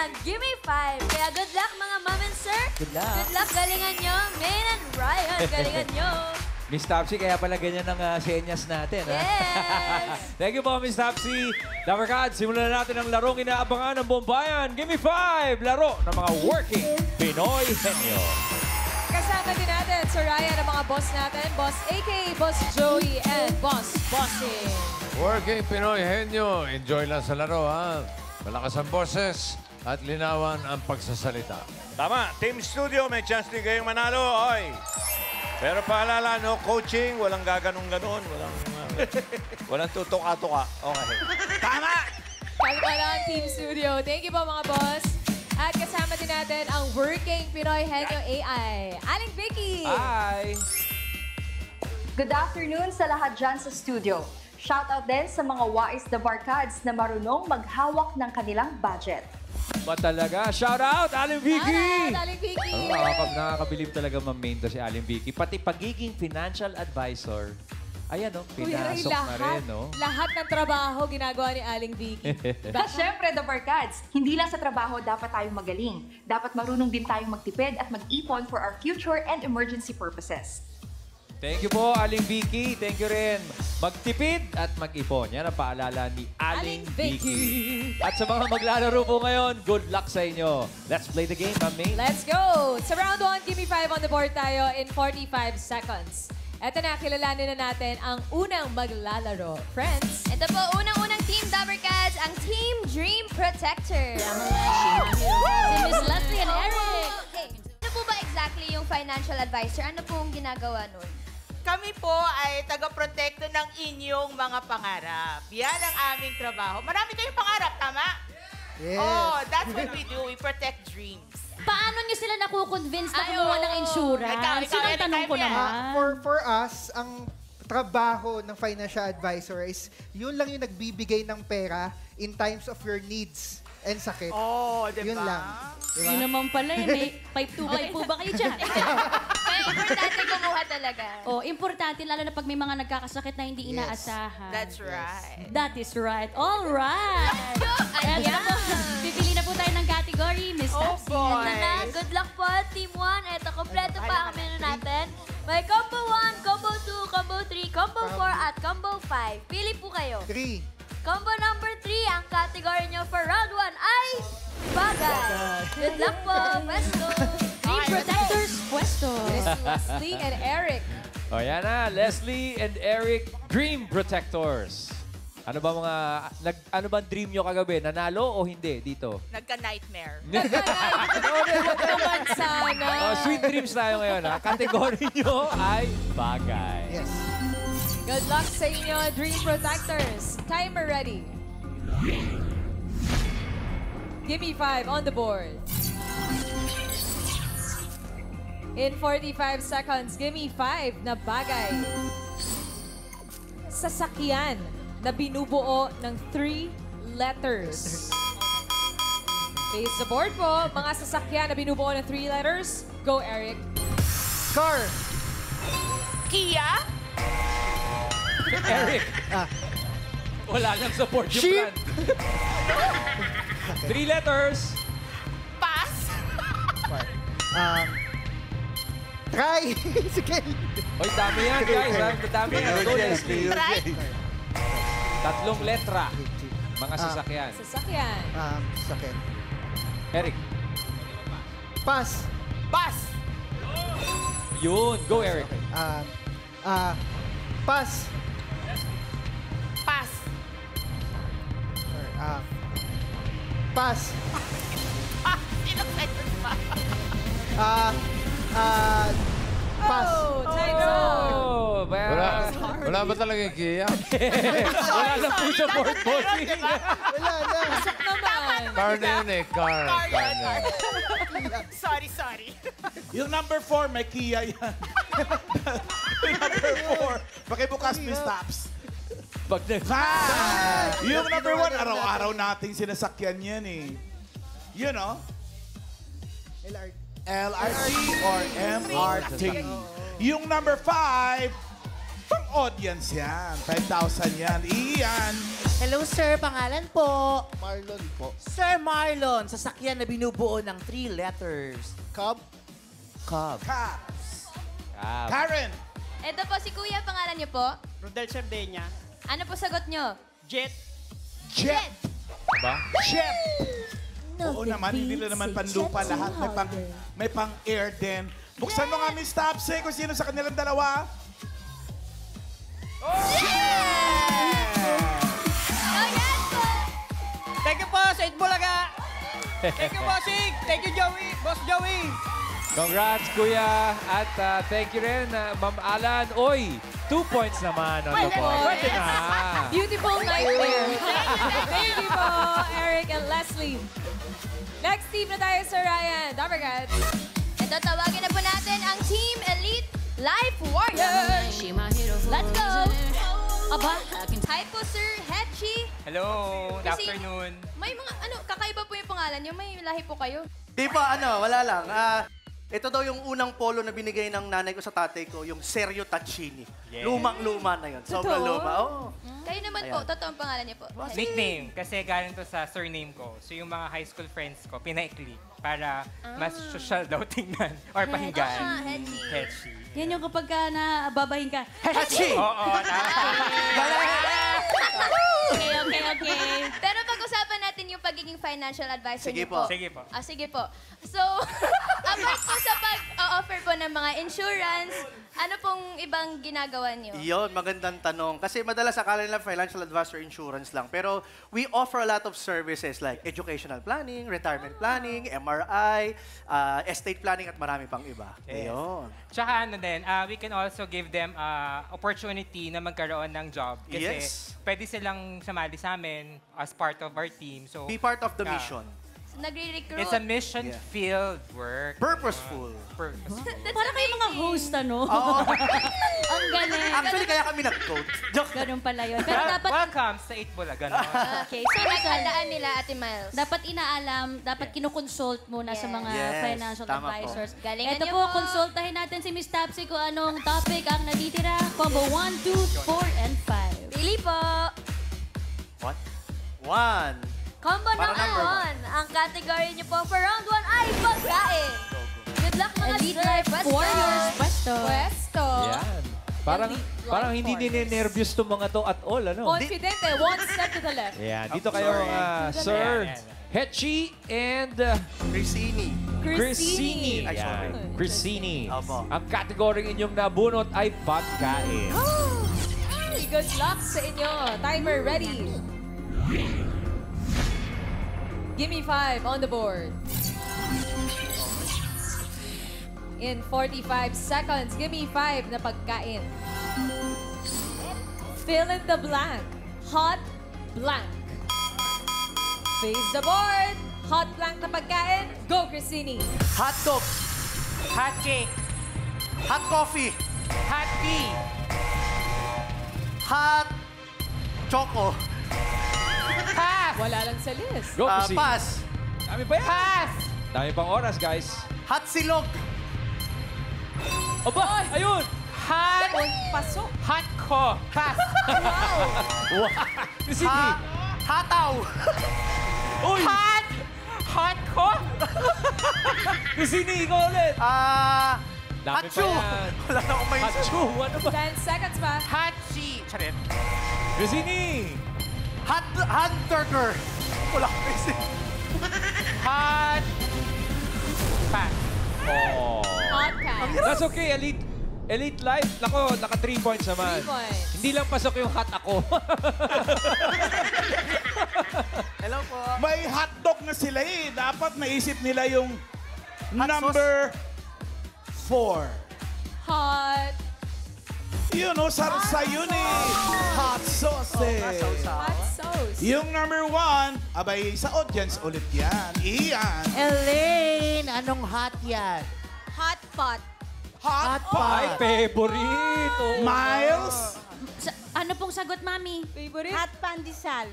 ng Gimme 5. Kaya good luck mga ma'am and sir. Good luck. Good luck, galingan nyo. Maine and Ryan, galingan nyo. Miss Topsy, kaya pala ganyan ang senyas natin. Yes! Thank you po, Miss Topsy. Lover God, simulan na natin ang larong inaabangan ng buong bayan. Give me 5! Laro ng mga working Pinoy Henyo. Kasama din natin sa Ryan ang mga boss natin. Boss AK, Boss Joey, and Boss Bossing. Working Pinoy Henyo. Enjoy lang sa laro, ha? Malakas ang boses at linawan ang pagsasalita. Tama, Team Studio, may chance din kayong manalo. Oy. Pero paalala, no coaching, walang gaganong-ganon, walang tutok-atuka. Okay. Tama! Kalma lang, Team Studio. Thank you po mga boss. At kasama din natin ang Working Pinoy Henyo AI. Aling Vicky! Hi! Good afternoon sa lahat dyan sa studio. Shoutout din sa mga wais na barkads na marunong maghawak ng kanilang budget. Ba talaga? Shout out, Aling Vicky! Shout out, Aling Vicky! Nakakabilib talaga ma-main to si Aling Vicky. Pati pagiging financial advisor, ayan o, pinasok na rin, no? Lahat ng trabaho ginagawa ni Aling Vicky. At syempre, the barkads, hindi lang sa trabaho dapat tayong magaling. Dapat marunong din tayong magtipid at mag-ipon for our future and emergency purposes. Thank you po, Aling Vicky. Thank you rin. Magtipid at mag-ipon. Yan ang paalala ni Aling Vicky. At sa mga maglalaro po ngayon, good luck sa inyo. Let's play the game, Mami. Let's go! Sa round 1, give me 5 on the board tayo in 45 seconds. Eto na, kilalanin na natin ang unang maglalaro. Friends, Ito po, unang-unang Team Dabbercats, ang Team Dream Protector. Si Miss Leslie and Eric. Okay. Ano po ba exactly yung financial advisor? Ano pong ginagawa nun? Kami po ay taga-protekto ng inyong mga pangarap. Yan ang aming trabaho. Marami kayong pangarap, tama? Yes. Oh, that's what we do. We protect dreams. Paano nyo sila nakukonvince na kumuha ng insurance? Ikaw, Yun ang tanong ko naman. For us, ang trabaho ng financial advisor is yun lang yung nagbibigay ng pera in times of your needs and sakit. Oh, diba? Yun lang. Diba? Yun naman pala, may 525 po ba kayo dyan? Kaya importante kumuha talaga. Oh, importante lalo na pag may mga nagkakasakit na hindi inaasahan. That's right. That is right. All right. Eto na po. Bibili na po tayo ng category, Miss Oh, Topsy. boy. Ito na, good luck po, Team 1. Ito, kompleto pa ang menu natin. May Combo 1, Combo 2, Combo 3, Combo 4, at Combo 5. Pili po kayo. 3. Combo number 3, ang category nyo for round 1 ay bagay. Good luck po, Pwesto. Team Protectors, pwesto. Miss Leslie and Eric. O yan na, Leslie and Eric, Dream Protectors. Ano ba ano ba dream nyo kagabi? Nanalo o hindi dito? Nagka-nightmare. Naman sana. Sweet dreams tayo ngayon, ha? Kategory nyo ay bagay. Yes. Good luck sa inyo, Dream Protectors. Timer ready. Give me 5 on the board. In 45 seconds, give me 5 na bagay. Sasakyan na binubuo ng 3 letters. Face the board po. Mga sasakyan na binubuo ng 3 letters. Go, Eric. Car. Kia? Eric! Wala nang support yung Sheep. plan. 3 letters. Pass? Try. Sige. Oy, dami yan, guys. Ha? Dami yan. Go, Leslie. Try? 3 letra. Mga sasakyan. Sasakyan. Sakit. Eric. Pass. Pass? Yun. Go, Eric. Pass. Pass? Pass. Sino sa'yo pa? Pass. Oh, time out. Oh, Wala ba talaga yung Kia? Wala na po support bossing. Wala na. Naman. Car na yun eh. Car. Car Car yun. na yun. Sorry. Yung number 4, may Kia yan. Yung number 4, pakibukas, Miss Tops. Pag Yung number 1, araw-araw nating sinasakyan yan eh. You know? LRT or MRT. Yung number 5, pang audience yan. 5,000 yan. Iyan. Hello, sir. Pangalan po? Marlon po. Sir Marlon, sasakyan na binubuo ng 3 letters. Cub. Cub. Cubs. Ah, Karen. Ito po si Kuya, pangalan niyo po? Rodel Sardenya. Ano po sagot niyo? Jet. Jet. ba? Jet. Oo naman, hindi na naman panlupa lahat. May pang-air din. Buksan mo nga, Miss Topsy, kung sino sa kanilang dalawa. Ayan po! Thank you po sa Itbulaga. Thank you, Bossing. Thank you, Joey. Boss Joey. Congrats, Kuya. At thank you rin, Ma'am Alan. Oy, 2 points naman. Ano po? Pwede na. Beautiful nightmare. Thank you po, Eric and Leslie. Next team na tayo, Sir Ryan. Dabber Cats. Ito, tawagin na po natin ang Team Elite Life Warriors. Let's go! Aba, hi po, Sir Hetchi. Hello. Good Kasi afternoon. May mga, kakaiba po yung pangalan niyo. May lahi po kayo. Di pa, wala lang. Ito daw yung unang polo na binigay ng nanay ko sa tatay ko, yung Sergio Taccini. Yes. Lumang-luma na yun. Sobrang luma. Oh. Kayo naman po, totoong pangalan niyo po. Nickname, kasi galing to sa surname ko. So yung mga high school friends ko, pinaikli para mas social daw tingnan or pakinggan. Hetchi. Hetchi. Yan yung kapag ka nababahin ka. Hetchi! Oo, Okay. Pero pag-usapan natin yung pagiging financial advisor Sige niyo po. po. Sige po. Sige po. So, apart po sa pag-offer po ng mga insurance, ano pong ibang ginagawa niyo? Yun, magandang tanong. Kasi madalas akala nila financial advisor insurance lang. Pero we offer a lot of services like educational planning, retirement planning, MRI, estate planning, at marami pang iba. Yes. Ayun. Tsaka ano din, we can also give them opportunity na magkaroon ng job. Kasi Yes. pwede silang sumali sa amin as part of our team. So, Be part of the mission. Nagre-recruit. it's a mission-filled work. Purposeful. Purposeful. Para kayo mga host, ano? Oo. Ang galing. Actually, kaya kami nag-coach. Joke. Ganun pala yun. Pero dapat, Welcome sa Itbulaga. Okay, so naghandaan nila, Ate Miles. dapat inaalam, dapat kinukonsult muna sa mga Yes, financial tama po. advisors. Galingan Ito niyo po, po. konsultahin natin si Miss Tapsy kung anong topic ang natitira. Combo 1, 2, 4, and 5. Pili po. What? 1. Combo Para number number 1. Ang category niyo po for round 1 ay pagkain. Good luck mga Elite sir. Life Pwesto. Warriors, pwesto. Pwesto. Yan. Parang hindi nininervyos itong mga to at all, ano? Confident eh. One step to the left. Yan. Dito kayo, Sir Yan. Hetchi and Crisini. Chrisini. Ay, sorry. Yan. Chrisini. Opo. Ang category inyong nabunot ay pagkain. Good luck sa inyo. Timer ready. Give me 5 on the board. In 45 seconds, give me 5 na pagkain. Fill in the blank. Hot blank. Face the board. Hot blank na pagkain. Go, Christine. Hot dog. Hot cake. Hot coffee. Hot tea. Hot choco. Pass. Wala lang sa list. Go, Chrisini. Pass. Dami pa yan. Pass. Dami pang oras, guys. Hot silog. Aba, ayun. Hot. Pasok. Hot ko. Pass. Wow. Chrisini. Hataw. Uy! Hot. Hot ko. Chrisini, ikaw ulit. Dami pa Hachu. yan. Wala na akong maisip. Hachu, ano ba? 10 seconds pa. Hot chi. Charit. Chrisini. Hot burger. Wala akong maisip. Hot. Pass. Oh. Hot pass. That's okay, Elite Life. Nako, naka 3 points naman. 3 points. Hindi lang pasok yung hot ako. Hello po. May hotdog na sila eh. Dapat naisip nila yung Hot number 4. Hot. Yun o, sarsa yun eh. Hot sauce eh. Hot sauce. Yung number 1, abay sa audience ulit yan. Iyan. Elaine, anong hot yan? Hot pot. Hot Ay, pot. favorite. Oh. Miles. Ano pong sagot, Mami? Favorite? Hot pandesal.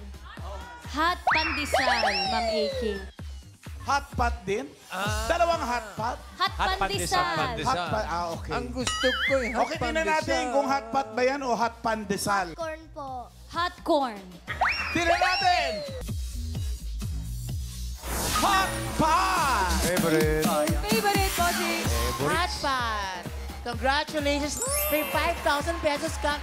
Hot pandesal, Ma'am AK. Hot pot din? Dalawang hot pot? Hot pandesal. Hot pot, okay. Ang gusto ko yung hot Okay, tingnan natin kung hot pot ba yan o hot pandesal. Corn po. Hot corn. Tingnan natin! Hot Pot! Favorite. Favorite, Bossing. Hot Pot. Congratulations. May 5,000 pesos ka.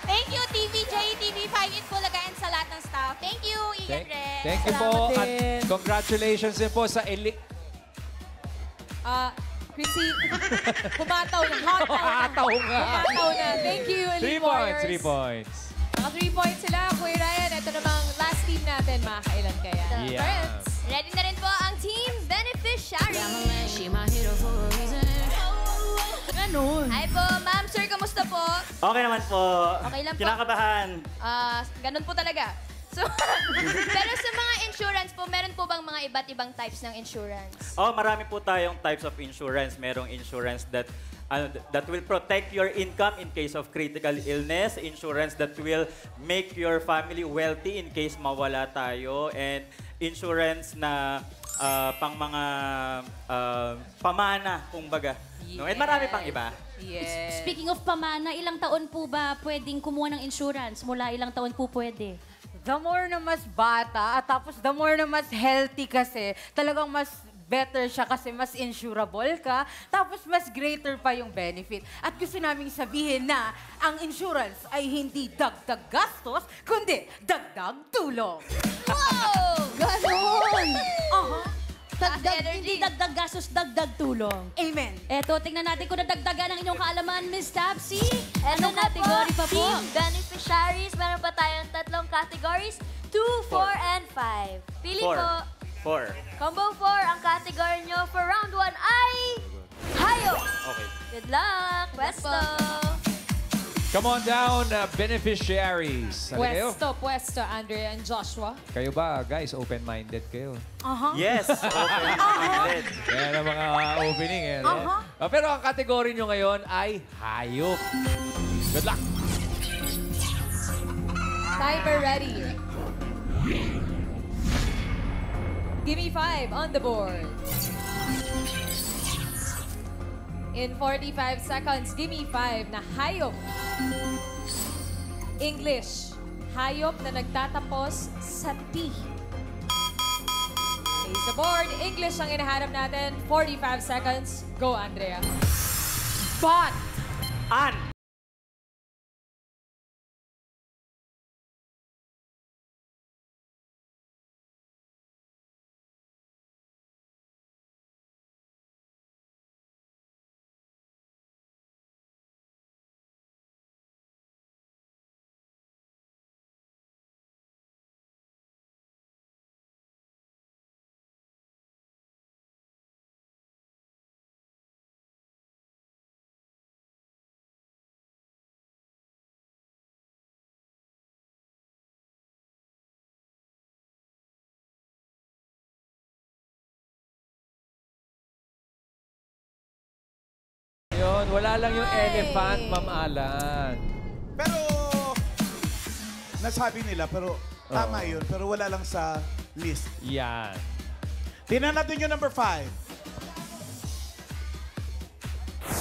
Thank you, TVJ, TV5 in Bulaga, and sa lahat ng staff. Thank you, Ian Ren. Thank you po. At congratulations din po sa Chrissy, pumataw na. Pumataw nga. Pumataw na. Thank you, Elite 3 points, Warriors. 3 points. Mga 3 points sila. Kuya Ryan, ito namang last team natin. Makakailan kaya? Yeah. Friends. Ready na rin po ang Team Beneficiary. Ganun. Hi po, ma'am, sir, kamusta po? Okay naman po. Okay lang po. Kinakabahan. Ganun po talaga. So, pero sa mga insurance po, meron po bang mga iba't ibang types ng insurance? Oh, marami po tayong types of insurance. Merong insurance that will protect your income in case of critical illness, insurance that will make your family wealthy in case mawala tayo, and insurance na pang mga pamana, kumbaga. No? And marami pang iba. Yes. Speaking of pamana, ilang taon po ba pwedeng kumuha ng insurance? Mula ilang taon po pwede? The more na mas bata, at tapos the more na mas healthy kasi, talagang mas better siya kasi mas insurable ka, tapos mas greater pa yung benefit. At gusto naming sabihin na ang insurance ay hindi dagdag gastos, kundi dagdag tulong. Wow! Ganon! Dagdag, Hindi dagdag gastos, dagdag tulong. Amen. Eto, tingnan natin kung nadagdagan ang inyong kaalaman, Miss Tapsy. Eto Anong na category pa po? Team Beneficiaries, meron pa tayong 3 categories, 2, 4, and 5. Pili po. 4. Combo 4, ang category nyo for round 1 ay Hayop! Okay. Good luck! Pwesto! Come on down, beneficiaries. Halika kayo. Pwesto, Andrea and Joshua. Kayo ba, guys, open-minded kayo? Yes, open-minded. Yan ang mga opening. Eh, no? Pero ang kategory nyo ngayon ay hayop. Good luck! Timer ready. Give me 5 on the board. In 45 seconds, give me 5 na hayop. English, hayop na nagtatapos sa T. Face the board. English ang hinahanap natin. 45 seconds. Go, Andrea. Bot. An. Yun, wala lang yung elephant, Ma'am Alan. Pero, nasabi nila, pero tama yun. Pero wala lang sa list. Yan. Tingnan natin yung number 5.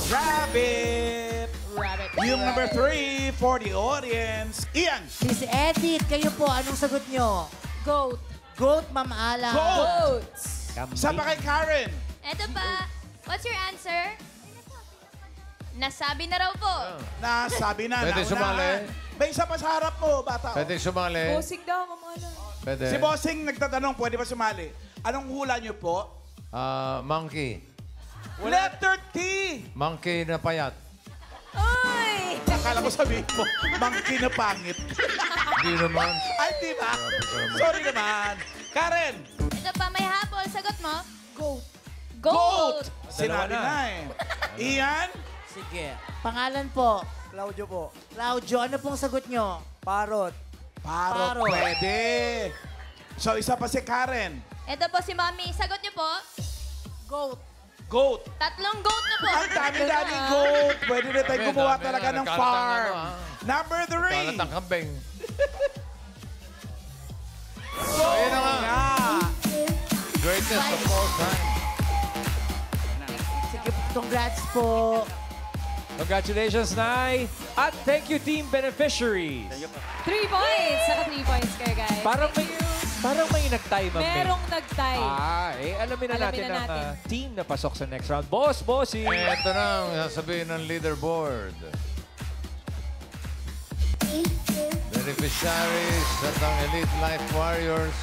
Rabbit! Rabbit. Yung number 3 for the audience. Ian! Miss Edith, kayo po, anong sagot nyo? Goat. Goat, Ma'am Ala. Goats. Sa pa kay Karen. Eto pa. What's your answer? Nasabi na raw po. Nasabi na. Pwede sumali. May isa pa sa harap mo, bata. Pwede sumali. Bossing daw, mamala. Pwede. Si Bossing nagtatanong, pwede ba sumali? Anong hula niyo po? Monkey. Letter T! Monkey na payat. Ay! Akala ko sabihin mo, monkey na pangit. Hindi naman. Ay, di ba? Sorry naman. Karen! Ito pa, may habol. Sagot mo? Goat. Goat! Dalawa Sinabi na. na eh. Ian? Sige. Pangalan po? Claudio po. Claudio, ano pong sagot nyo? Parot. Parot. Pwede. So, isa pa si Karen. Ito po si Mommy. Sagot niyo po? Goat. Goat. 3 goat na po. Ang dami-daming goat. Pwede na tayo gumawa Dami, talaga ng nagkalat ang farm. ano, Number 3. Kalat ang kambing. So, ayun na nga. nga. Greatest of all time. Sige, congrats po. Congratulations, Nay. At thank you, Team Beneficiaries. 3 points. Saka 3 points kayo, guys. Parang may nag-tie, Ma'am May. Merong nag-tie. Alamin na natin ang team na pasok sa next round. Bossy. Ito na ang sasabihin ng leaderboard. Beneficiaries at ang Elite Life Warriors.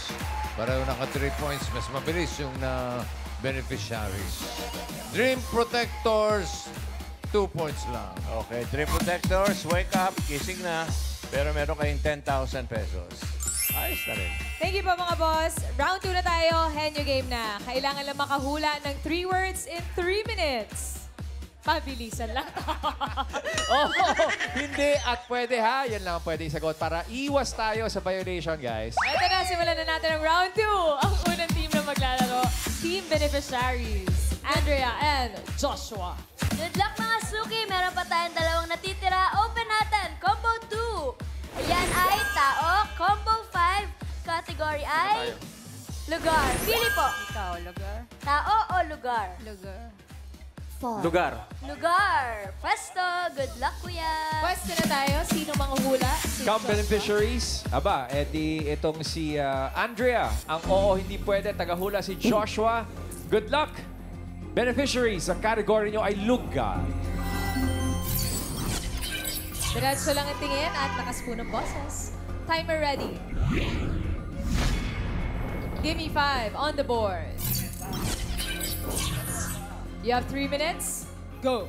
Pareho naka 3 points. Mas mabilis yung beneficiaries. Dream Protectors, 2 points lang. Okay, Dream Protectors, wake up, gising na. Pero meron kayong 10,000 pesos. Ayos na rin. Thank you po mga boss. Round 2 na tayo. Henyo game na. Kailangan lang makahula ng 3 words in 3 minutes. Pabilisan lang. Hindi at pwede ha. Yan lang ang pwede isagot para iwas tayo sa violation, guys. Ito na, simulan na natin ang round 2. Ang unang team na maglalaro, Team Beneficiaries, Andrea and Joshua. Good luck mga Suki! Meron pa tayong 2 natitira. Open natin! Combo 2. Ayan ay tao. Combo 5. Category ay lugar. Pili po. Ikaw, lugar. Tao o lugar? Lugar. Lugar. Lugar. Pwesto. Good luck, kuya. Pwesto na tayo. Sino manguhula? Si Come Joshua. Beneficiaries. Aba, itong si Andrea. Ang oo, hindi pwede. Tagahula si Joshua. Good luck. Beneficiaries, ang category nyo ay lugar. Diretso lang ang tingin at nakaspoon ng boses. Timer ready. Give me 5 on the board. You have 3 minutes. Go.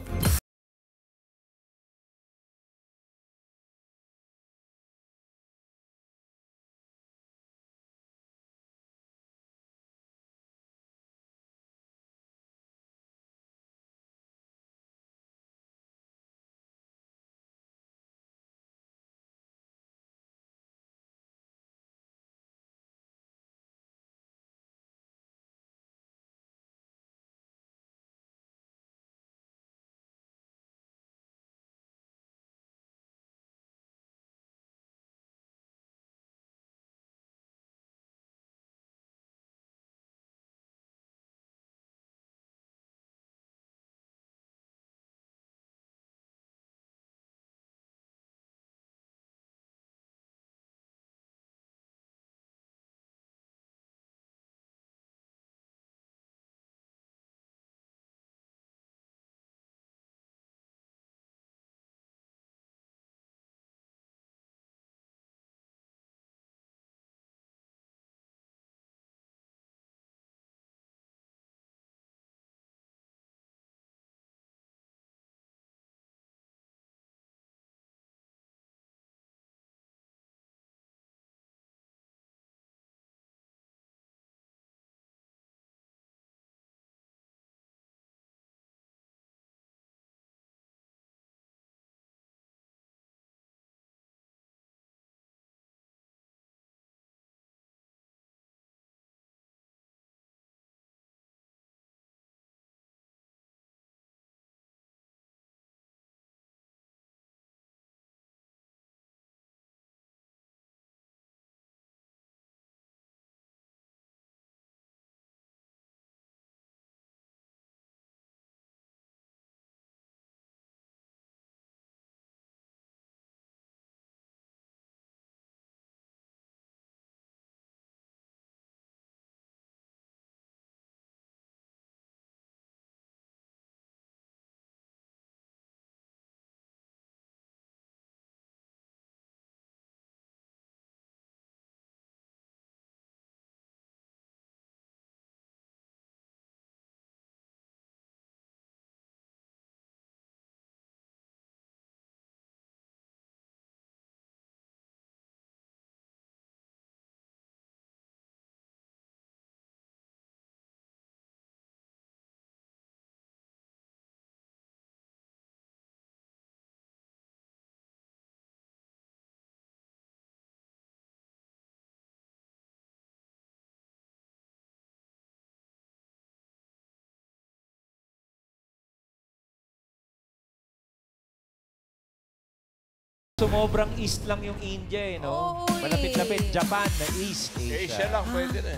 Sumobrang east lang yung India, no? Malapit-lapit. Japan na East Asia. Asia lang pwede na.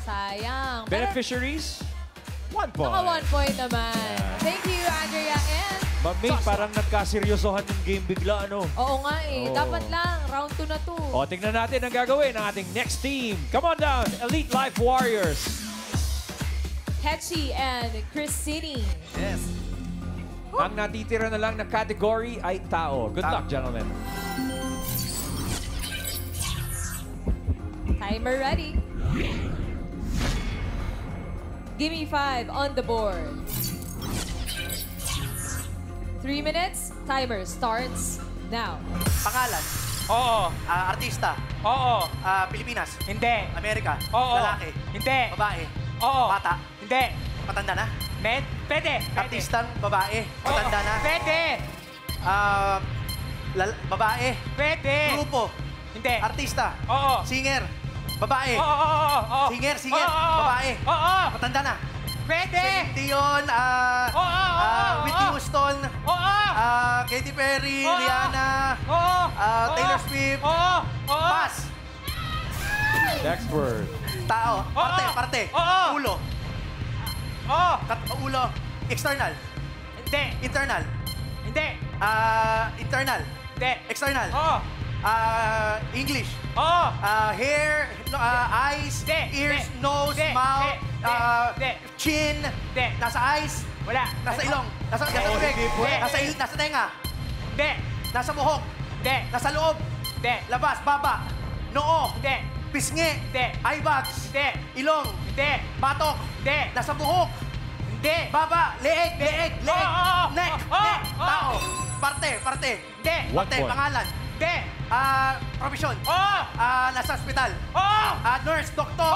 Sayang. Beneficiaries? 1 point. Naka 1 point naman. Thank you, Andrea and Mami, parang nagkaseryosohan yung game bigla, ano? Oo nga eh. Oo. Dapat lang. Round 2 na to. O, tignan natin ang gagawin ng ating next team. Come on down, Elite Life Warriors. Hechi and Christine. Yes. Ang natitira na lang na category ay tao. Good luck, gentlemen. Timer ready. Give me 5 on the board. 3 minutes. Timer starts now. Pangalan. Oo. Artista. Oo. Pilipinas. Hindi. Amerika. Oo. Lalaki. Hindi. Babae. Oo. Bata. Hindi. Matanda na. Pwede. Artistang babae. Matanda na. Pwede. Babae. Pwede. Grupo. Hindi. Artista. Oo. Singer. Babae. Oo. Singer. Oo. Babae. Oo. Matanda na. Pwede. Celine Dion. Whitney Houston. Oo. Katy Perry. Oo. Rihanna. Oo. Taylor Swift. Oo. Pass. Next word. Tao. Parte. Oo. Ulo. Oo. Ulo. External. Hindi. Internal. Hindi. Internal. Hindi. External. Oo. English. Oo. Hair, eyes, ears, nose, mouth, chin. Nasa eyes. Wala. Nasa ilong. Nasa bibig. Nasa tenga. Hindi. Nasa buhok. Hindi. Nasa loob. Hindi. Labas, baba. Noo. Hindi. Pisngi. Hindi. Eye bags. Hindi. Ilong. Hindi. Batok. Hindi. Nasa buhok. Hindi. Baba. Leeg. Neck. Tao. Parte. Hindi. Parte. Pangalan. Hindi. Profesyon. Oo. Nasa ospital. Oo. Nurse. Doktor.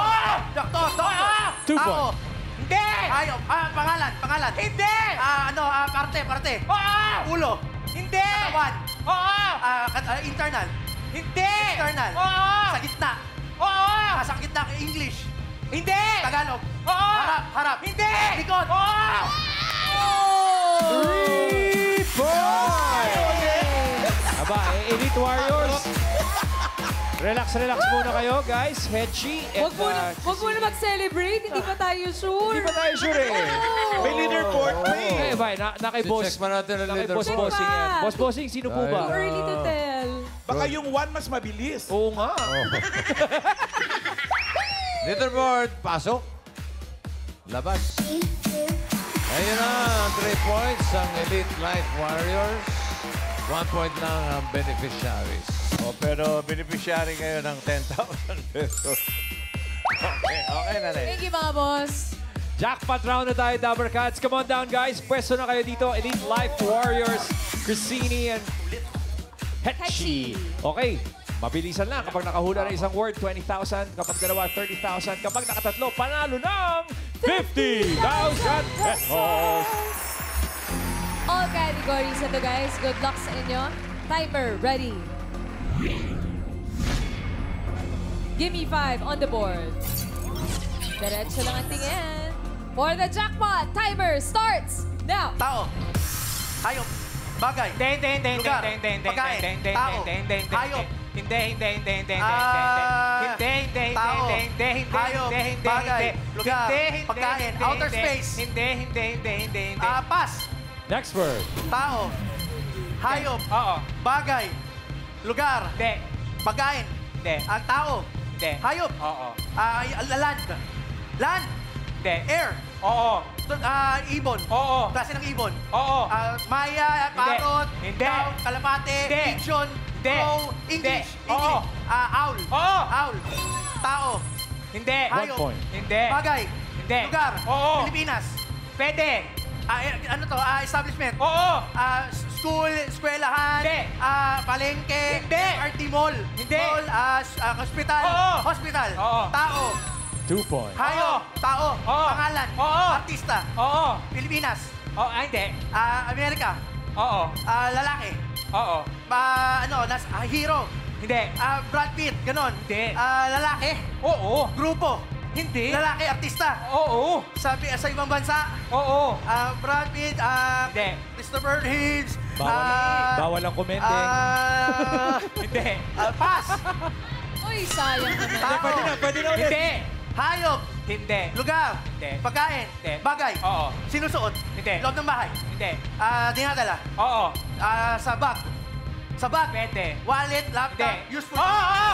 Doktor. 2 Tao. points. Hindi. Ayop. Pangalan. Hindi. Parte. Oo. Ulo. Hindi. Katawan. Oo. Internal. Hindi. External. Oo. Sa gitna. Oo. Sa gitna. English. Hindi. Tagalog. Oo. Harap. Hindi. Likod. Oo. 3 points! Aba, Elite Warriors. Relax muna kayo, guys. Hechi and... Huwag muna mag-celebrate. Hindi pa tayo sure. Hindi pa tayo sure eh. May leaderboard pa eh. Okay, bye. Naki-boss. Check pa natin ang leaderboard. Boss Bossing yan. Boss Bossing, sino po ba? Too early to tell. Baka yung one mas mabilis. Oo nga. Leaderboard, pasok. Labas. Ayun na, 3 points ang Elite Life Warriors. 1 point lang ang beneficiaries. Pero beneficiary kayo ng 10,000 pesos. Okay na rin. Thank you, mga boss. Jackpot round na tayo, Dabber Cats. Come on down, guys. Pwesto na kayo dito. Elite Life Warriors, Christine and Hechi. Okay. Mabilisan lang. Kapag nakahula ng isang word, 20,000. Kapag dalawa, 30,000. Kapag nakatatlo, panalo ng 50,000 pesos. All categories na to, guys. Good luck sa inyo. Timer ready. Give me 5 on the board. Diretso lang ang tingin. For the jackpot, timer starts now. Tao. Hayop. Bagay. Lugar. Pagkain. Tao. Hayop. Tao. Hayop. Bagay. Lugar. Pagkain. Outer space. Pass. Next word. Tao. Hayop. Oo. Bagay. Lugar. Hindi. Pagkain. Hindi. Tao. Hindi. Hayop. Oo. Land. Land. Hindi. Air. Oo. Ibon. Oo. Klase ng ibon. Oo. Maya, parrot, Hindi. daw, kalapate, Hindi. pigeon, Hindi. crow, English. Hindi. Oo. Owl. Oo. Owl. Tao. Hindi. Hayop. point. Hindi. Bagay. Hindi. Lugar. Oo. Pilipinas. Pwede. Ano to? Establishment. Oo. School, eskwelahan. Hindi. Palengke. Hindi. RT Mall. Hindi. Mall. Hospital. Oo. Hospital. Oo. Tao. 2 points. Hayop. Tao. Oo. Pangalan. Oo. Artista. Oo. Pilipinas. Oo. Hindi. Amerika. Oo. Lalaki. Oo. Hero. Hindi. Brad Pitt, ganon. Hindi. Lalaki. Oo. Grupo. Hindi. Lalaki, artista. Oo. Sa ibang bansa. Oo. Brad Pitt, Hindi. Christopher Reeves. Bawal ang commenting. Hindi. Pass. Uy, sayang naman. Tao. Pwede na ulit. Hindi. Hayop. Hindi. Lugar. Hindi. Pagkain. Hindi. Bagay. Oo. Sinusuot. Hindi. Loob ng bahay. Hindi. Dinadala. Oo. Sa bag. Sa bag. Pwede. Wallet, laptop, Hindi. useful. Oo!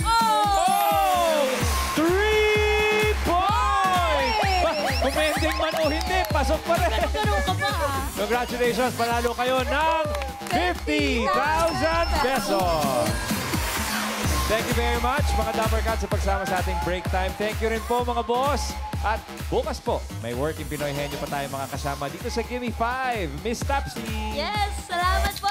Oh! 3 points! Kumending man o hindi, pasok pa rin. Ganun ka ba? Congratulations, panalo kayo ng 50,000 pesos. Thank you very much, mga Dapper Cats, sa pagsama sa ating break time. Thank you rin po, mga boss. At bukas po, may Working Pinoy Henyo pa tayo mga kasama dito sa Gimme 5. Miss Tapsi! Yes, salamat po